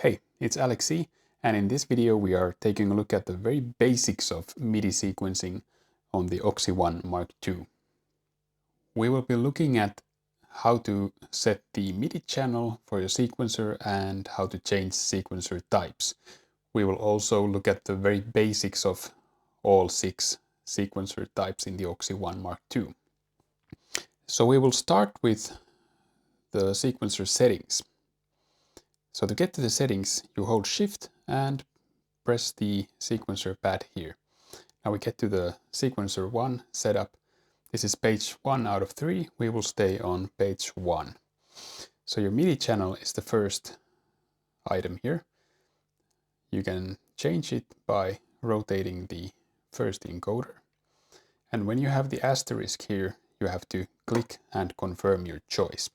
Hey, it's Alexi, and in this video we are taking a look at the very basics of MIDI sequencing on the Oxi One MkII. We will be looking at how to set the MIDI channel for your sequencer and how to change sequencer types. We will also look at the very basics of all 6 sequencer types in the Oxi One MkII. So we will start with the sequencer settings. So to get to the settings, you hold Shift and press the sequencer pad here. Now we get to the sequencer 1 setup. This is page 1 out of 3. We will stay on page 1. So your MIDI channel is the first item here. You can change it by rotating the first encoder. And when you have the asterisk here, you have to click and confirm your choice.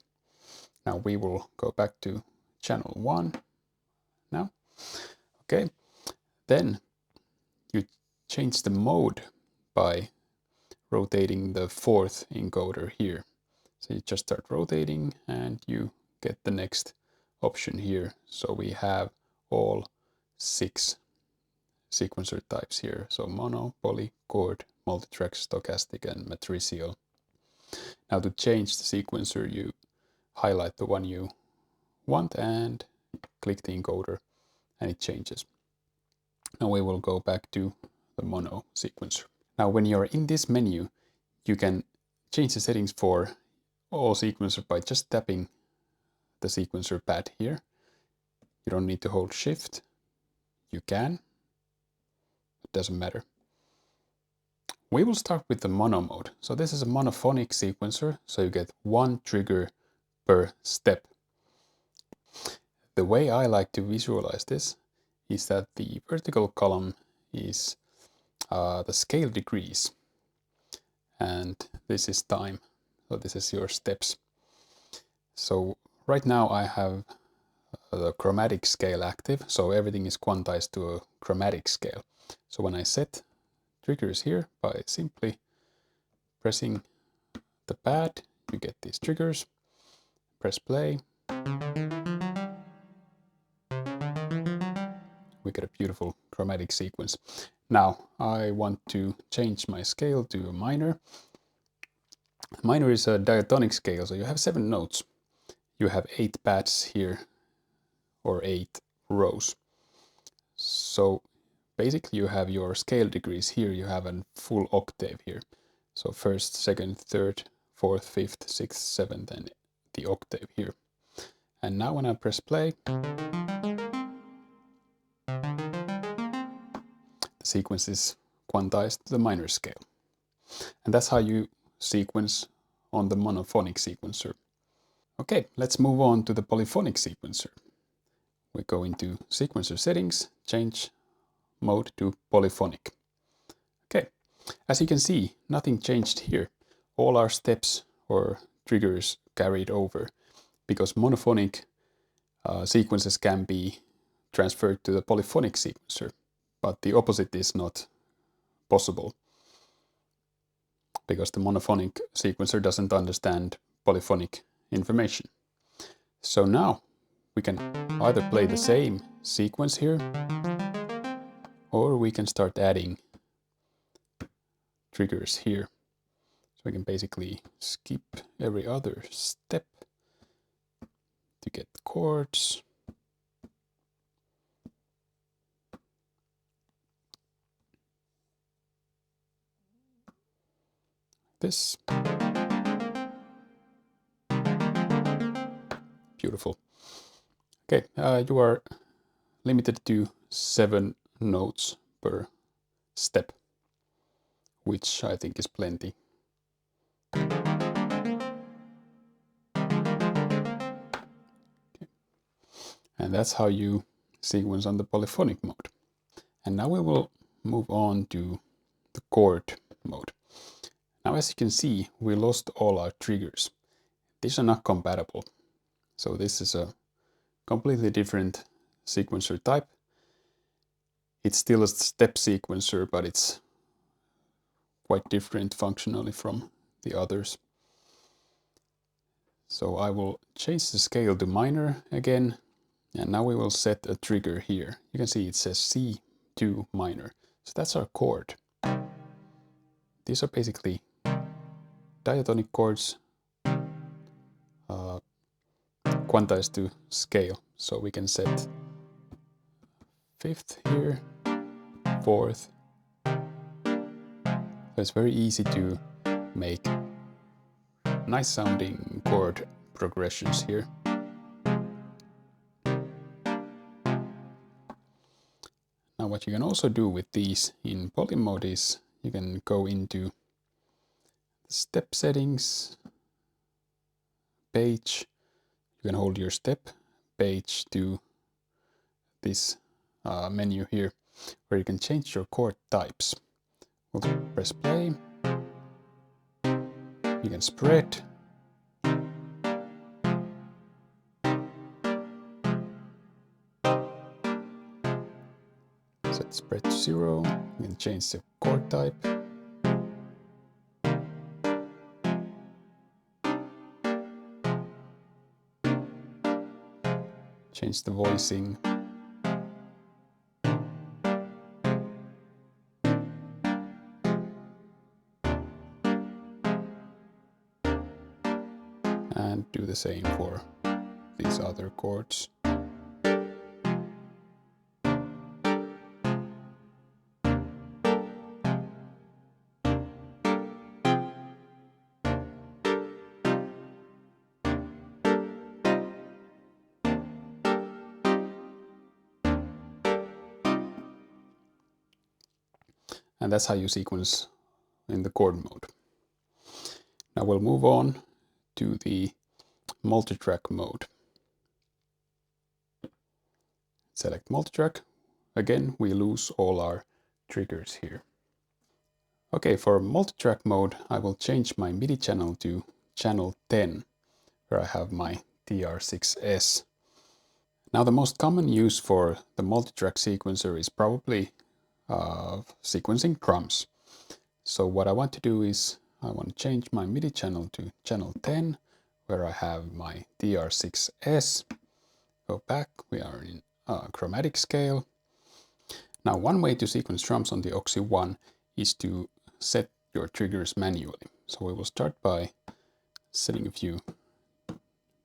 Now we will go back to channel 1 now. Okay, then you change the mode by rotating the 4th encoder here. So you just start rotating and you get the next option here. So we have all 6 sequencer types here. So mono, poly, chord, multitrack, stochastic, and matricial. Now to change the sequencer, you highlight the one you want and click the encoder and it changes. Now we will go back to the mono sequencer. Now when you're in this menu, you can change the settings for all sequencers by just tapping the sequencer pad here. You don't need to hold Shift. You can. It doesn't matter. We will start with the mono mode. So this is a monophonic sequencer, so you get 1 trigger per step. The way I like to visualize this is that the vertical column is the scale degrees, and this is time. So this is your steps. So right now I have the chromatic scale active, so everything is quantized to a chromatic scale. So when I set triggers here by simply pressing the pad, you get these triggers. Press play. We get a beautiful chromatic sequence. Now I want to change my scale to a minor. Minor is a diatonic scale, so you have 7 notes. You have 8 pads here, or 8 rows. So basically you have your scale degrees here. You have a full octave here. So 1st, 2nd, 3rd, 4th, 5th, 6th, 7th, and the octave here. And now when I press play, the sequence is quantized to the minor scale. And that's how you sequence on the monophonic sequencer. Okay, let's move on to the polyphonic sequencer. We go into sequencer settings, change mode to polyphonic. Okay, as you can see, nothing changed here. All our steps or triggers carried over, because monophonic sequences can be transferred to the polyphonic sequencer, but the opposite is not possible, because the monophonic sequencer doesn't understand polyphonic information. So now we can either play the same sequence here, or we can start adding triggers here. So we can basically skip every other step to get chords. This. Beautiful. Okay, you are limited to 7 notes per step, which I think is plenty. Okay. And that's how you sequence on the polyphonic mode. And now we will move on to the chord mode. Now as you can see, we lost all our triggers. These are not compatible. So this is a completely different sequencer type. It's still a step sequencer, but it's quite different functionally from the others. So I will change the scale to minor again, And now we will set a trigger here. You can see it says C2 minor. So that's our chord. These are basically diatonic chords quantized to scale. So we can set 5th here, 4th. So it's very easy to make nice sounding chord progressions here. Now what you can also do with these in poly mode is you can go into the step settings page. You can hold your step page to this menu here where you can change your chord types. We'll press play. You can spread. Set spread to 0. You can change the chord type. Change the voicing. And do the same for these other chords. And that's how you sequence in the chord mode. Now we'll move on to the multitrack mode. Select multitrack. Again, we lose all our triggers here. Okay, for multitrack mode, I will change my MIDI channel to channel 10, where I have my TR6S. Now the most common use for the multitrack sequencer is probably sequencing drums. So what I want to do is I want to change my MIDI channel to channel 10, where I have my TR6S. Go back, we are in chromatic scale. Now one way to sequence drums on the Oxi One is to set your triggers manually. So we will start by setting a few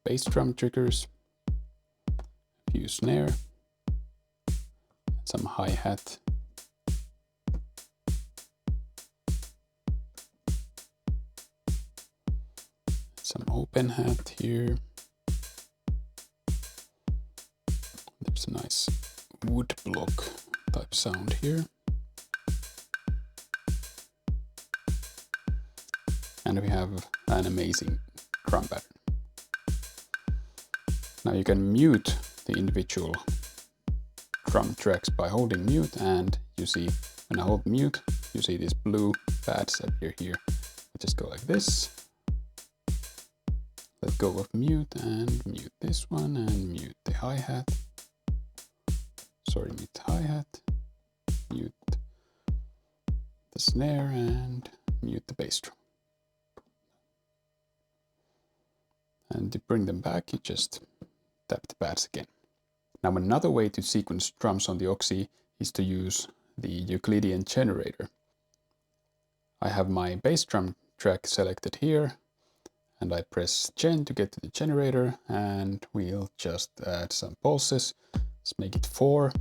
bass drum triggers, a few snare, some hi-hat, some open hat here. There's a nice wood block type sound here. And we have an amazing drum pattern. Now you can mute the individual drum tracks by holding mute, and you see when I hold mute, you see these blue pads appear here. I just go like this. Let go of mute and mute this one and mute the hi-hat. Sorry, mute the hi-hat, mute the snare and mute the bass drum. And to bring them back, you just tap the pads again. Now another way to sequence drums on the Oxi is to use the Euclidean generator. I have my bass drum track selected here, and I press Gen to get to the generator, and we'll just add some pulses. Let's make it 4.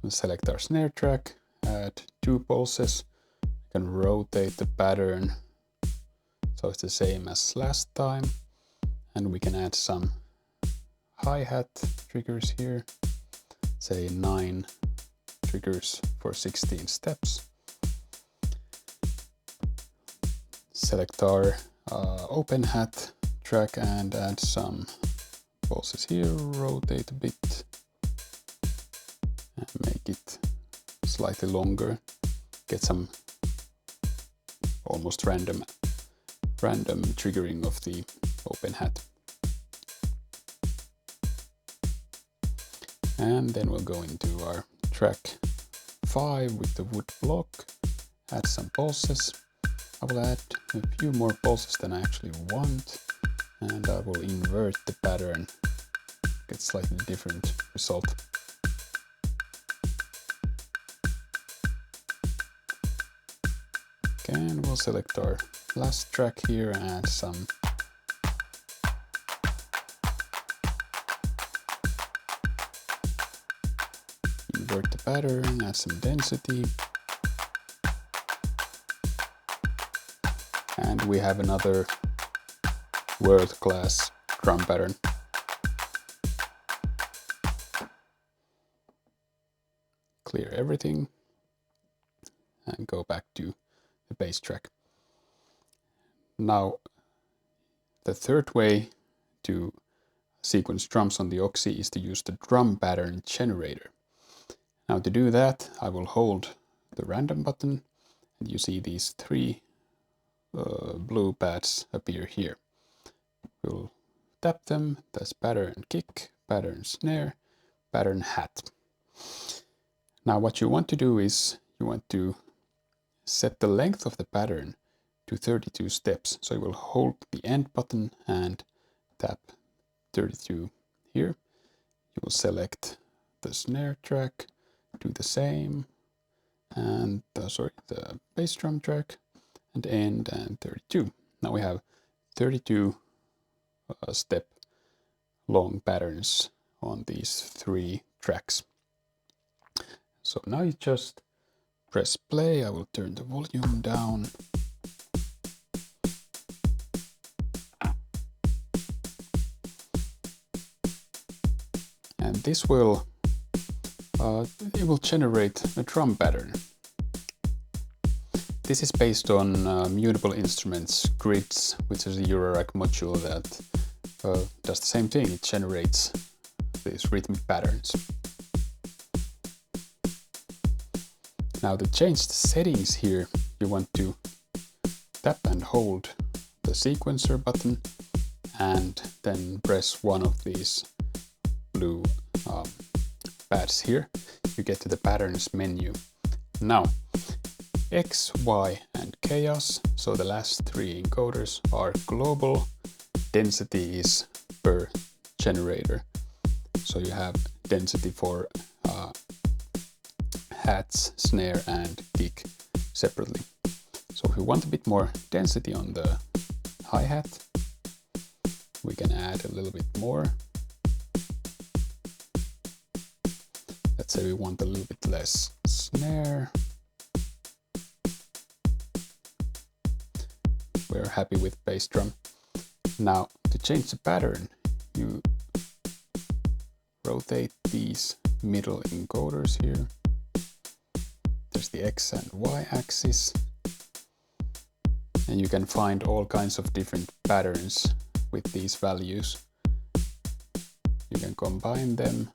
We'll select our snare track, add 2 pulses. You can rotate the pattern so it's the same as last time, and we can add some hi-hat triggers here, say 9 triggers for 16 steps. Select our open hat track and add some pulses here, rotate a bit and make it slightly longer, get some almost random triggering of the open hat. And then we'll go into our track 5 with the wood block, add some pulses. I will add a few more pulses than I actually want, and I will invert the pattern get slightly different result. Okay, and we'll select our last track here and add some invert the pattern, add some density. And we have another world-class drum pattern. Clear everything and go back to the bass track. Now, the third way to sequence drums on the Oxi is to use the drum pattern generator. Now to do that, I will hold the random button and you see these three blue pads appear here. We'll tap them. That's pattern kick, pattern snare, pattern hat. Now what you want to do is you want to set the length of the pattern to 32 steps. So you will hold the end button and tap 32 here. You will select the snare track, do the same, and the bass drum track, and end, and 32. Now we have 32 step long patterns on these three tracks. So now you just press play. I will turn the volume down. And this will it will generate a drum pattern. This is based on Mutable Instruments Grids, which is a Eurorack module that does the same thing. It generates these rhythmic patterns. Now to change the settings here, you want to tap and hold the sequencer button and then press one of these blue pads here. You get to the patterns menu. Now X, Y, and chaos, so the last three encoders are global. Density is per generator. So you have density for hats, snare, and kick separately. So if we want a bit more density on the hi-hat, we can add a little bit more. Let's say we want a little bit less snare. We're happy with bass drum. Now to change the pattern, you rotate these middle encoders here. There's the X and Y axis. And you can find all kinds of different patterns with these values. You can combine them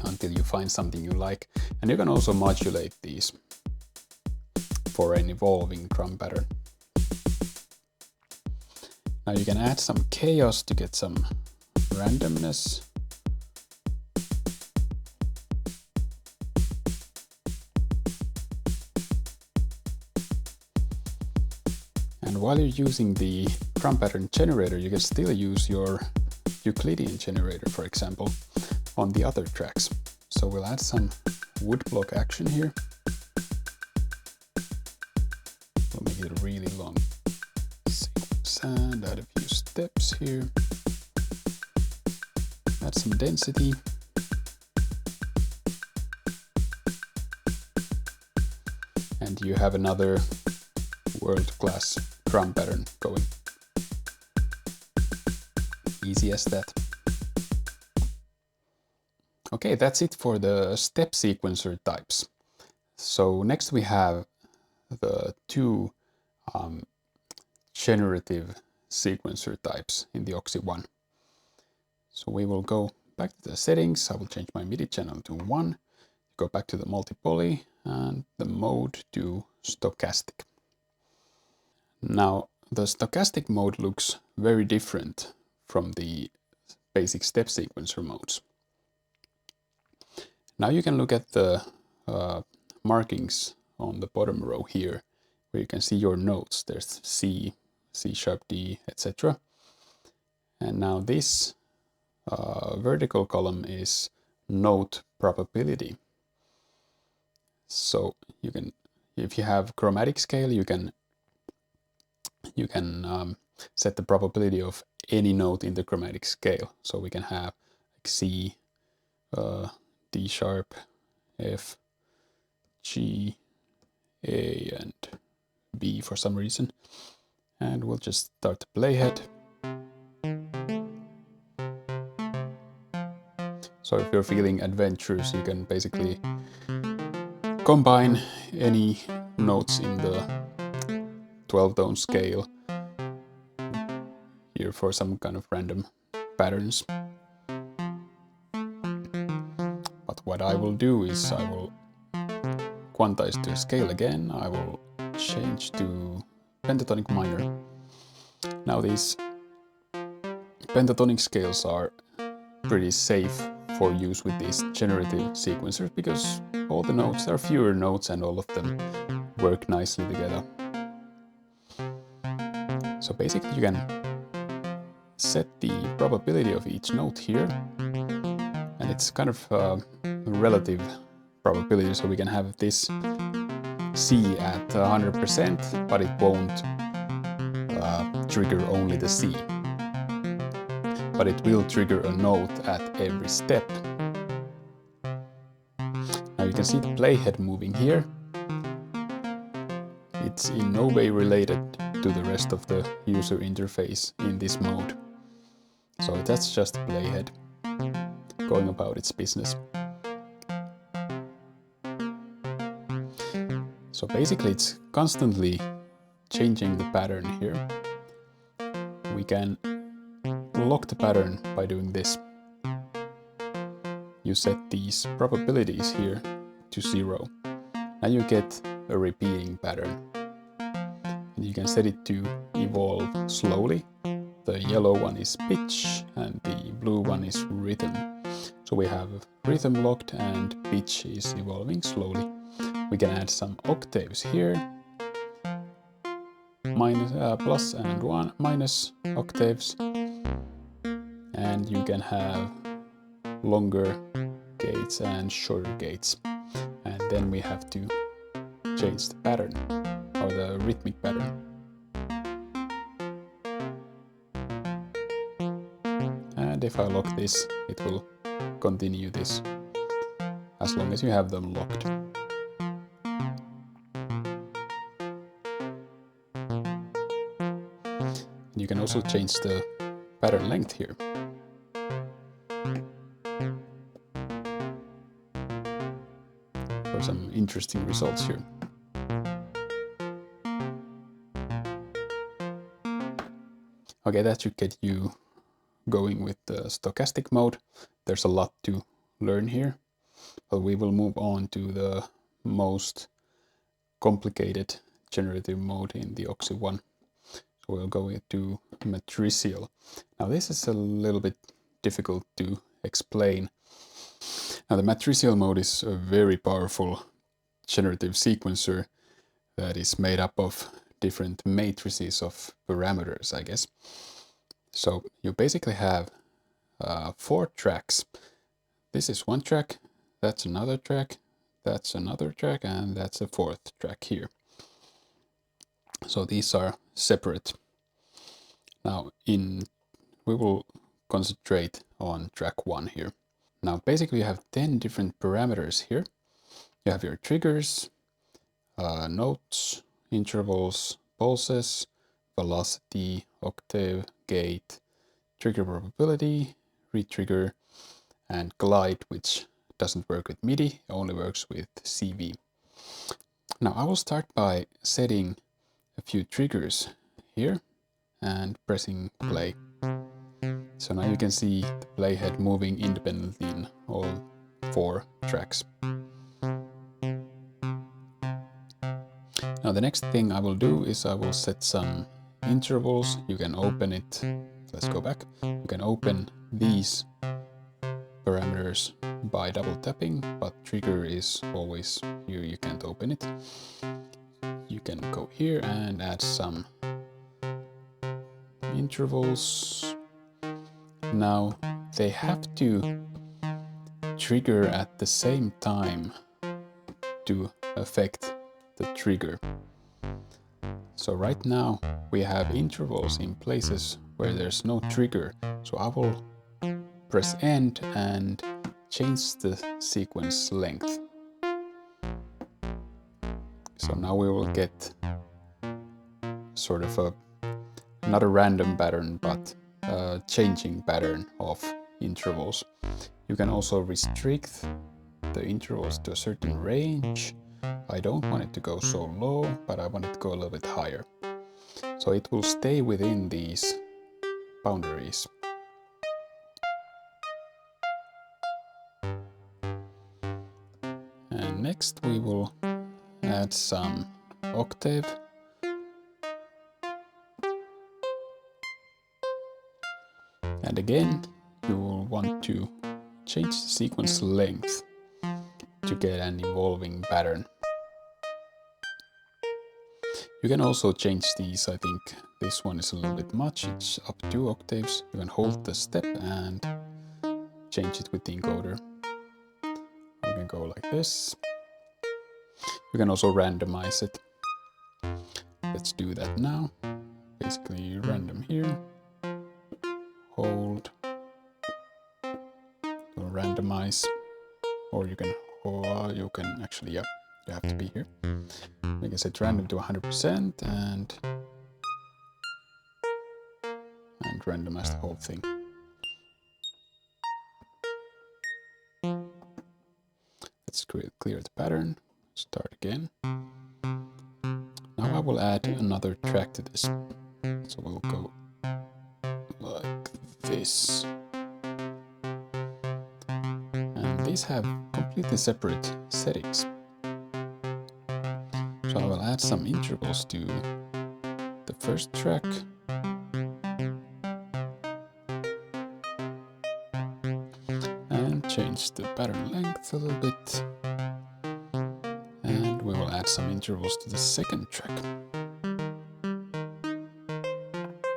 until you find something you like. And you can also modulate these for an evolving drum pattern. Now you can add some chaos to get some randomness. And while you're using the drum pattern generator, you can still use your Euclidean generator, for example, on the other tracks. So we'll add some woodblock action here. We'll make it a really long sequence and add a few steps here. Add some density. And you have another world-class drum pattern going. Easy as that. Okay, that's it for the step sequencer types. So next we have the two generative sequencer types in the Oxi One. So we will go back to the settings. I will change my MIDI channel to 1, go back to the multi-poly and the mode to stochastic. Now the stochastic mode looks very different from the basic step sequencer modes. Now you can look at the markings on the bottom row here, where you can see your notes. There's C, C sharp D, etc. And now this vertical column is note probability. So you can, if you have chromatic scale, you can set the probability of any note in the chromatic scale. So we can have like C, D sharp, F, G, A, and B for some reason. And we'll just start the playhead. So if you're feeling adventurous, you can basically combine any notes in the 12-tone scale here for some kind of random patterns. But what I will do is I will quantize the scale again. I will change to pentatonic minor. Now these pentatonic scales are pretty safe for use with these generative sequencers because all the notes, there are fewer notes and all of them work nicely together. So basically you can set the probability of each note here, and it's kind of a relative probability, so we can have this C at 100%, but it won't trigger only the C. But it will trigger a note at every step. Now you can see the playhead moving here. It's in no way related to the rest of the user interface in this mode. So that's just the playhead going about its business. So basically it's constantly changing the pattern here. We can lock the pattern by doing this. You set these probabilities here to 0. Now you get a repeating pattern. And you can set it to evolve slowly. The yellow one is pitch and the blue one is rhythm. So we have rhythm locked and pitch is evolving slowly. We can add some octaves here. Plus and minus octaves. And you can have longer gates and shorter gates. And then we have to change the pattern, or the rhythmic pattern. And if I lock this, it will continue this as long as you have them locked. You can also change the pattern length here. For some interesting results here. Okay, that should get you going with the stochastic mode. There's a lot to learn here, but we will move on to the most complicated generative mode in the Oxi One. So we'll go into Matriceal. Now this is a little bit difficult to explain. Now the Matriceal mode is a very powerful generative sequencer that is made up of different matrices of parameters, I guess. So you basically have 4 tracks. This is one track, that's another track, that's another track, and that's a 4th track here. So these are separate. Now we will concentrate on track 1 here. Now basically you have 10 different parameters here. You have your triggers, notes, intervals, pulses, velocity, octave, gate, trigger probability, retrigger, and glide, which doesn't work with MIDI, it only works with CV. Now I will start by setting a few triggers here and pressing play. So now you can see the playhead moving independently in all 4 tracks. Now the next thing I will do is I will set some intervals. You can open it. Let's go back. You can open these parameters by double tapping, but trigger is always here, you can't open it. You can go here and add some intervals. Now they have to trigger at the same time to affect the trigger. So right now we have intervals in places where there's no trigger. So I will press end and change the sequence length. So now we will get sort of not a random pattern, but a changing pattern of intervals. You can also restrict the intervals to a certain range. I don't want it to go so low, but I want it to go a little bit higher. So it will stay within these boundaries. And next we will add some octave. And again, you will want to change the sequence length to get an evolving pattern. You can also change these. I think this one is a little bit much. It's up 2 octaves. You can hold the step and change it with the encoder. We can go like this. You can also randomize it. Let's do that now. Basically random here. Hold. Randomize. Or you can actually, yeah, you have to be here. We can set random to 100% and randomize the whole thing. Let's clear the pattern. Start again. Now I will add another track to this. So we'll go like this. And these have completely separate settings. So I will add some intervals to the first track. And change the pattern length a little bit. And we will add some intervals to the second track.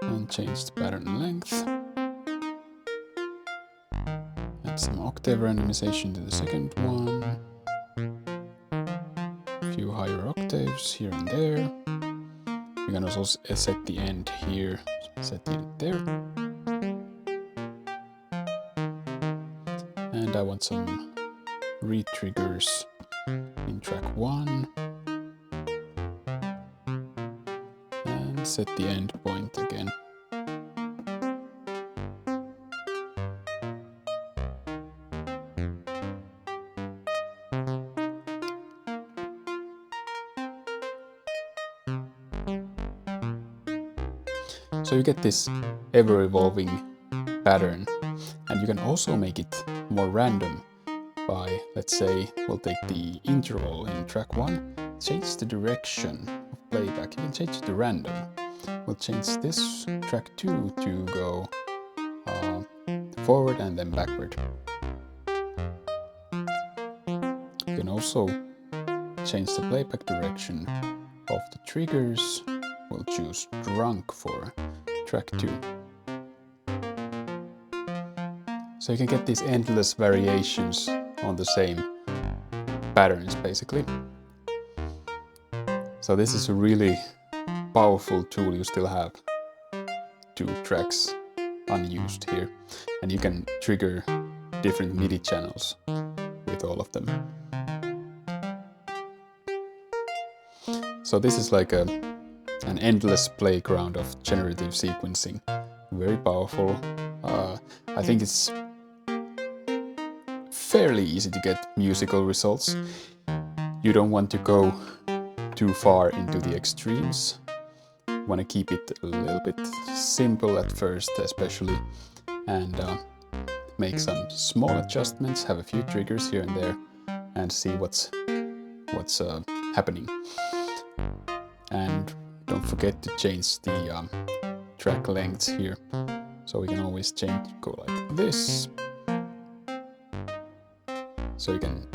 And change the pattern length. Add some octave randomization to the second one. A few higher octaves here and there. You can also set the end here, set it there. And I want some re-triggers in track 1. And set the end point again. So you get this ever-evolving pattern, and you can also make it more random by, let's say, we'll take the interval in track 1, change the direction of playback. You can change it to random. We'll change this track 2 to go forward and then backward. You can also change the playback direction of the triggers. We'll choose drunk for track 2. So you can get these endless variations on the same patterns, basically. So this is a really powerful tool. You still have 2 tracks unused here, and you can trigger different MIDI channels with all of them. So this is like an endless playground of generative sequencing. Very powerful. I think it's fairly easy to get musical results. You don't want to go too far into the extremes. You want to keep it a little bit simple at first, especially, and make some small adjustments, have a few triggers here and there, and see what's happening. And don't forget to change the track lengths here. So we can always go like this. So you can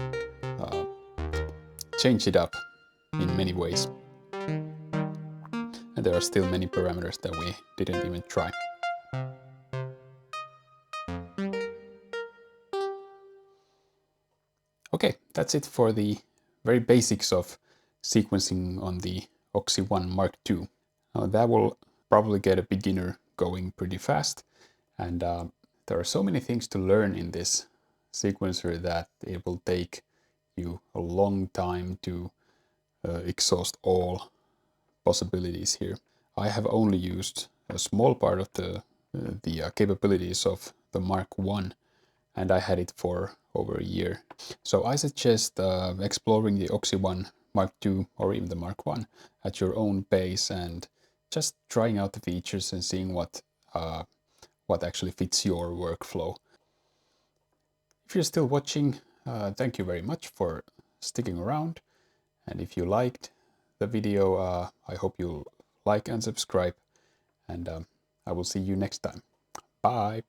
change it up in many ways. And there are still many parameters that we didn't even try. Okay, that's it for the very basics of sequencing on the Oxi One MkII. Now that will probably get a beginner going pretty fast, and there are so many things to learn in this sequencer that it will take you a long time to exhaust all possibilities here. I have only used a small part of the capabilities of the Mark I, and I had it for over a year. So I suggest exploring the Oxi One MkII or even the Mark I at your own pace and just trying out the features and seeing what actually fits your workflow. If you're still watching, thank you very much for sticking around. And if you liked the video, I hope you'll like and subscribe. And I will see you next time. Bye.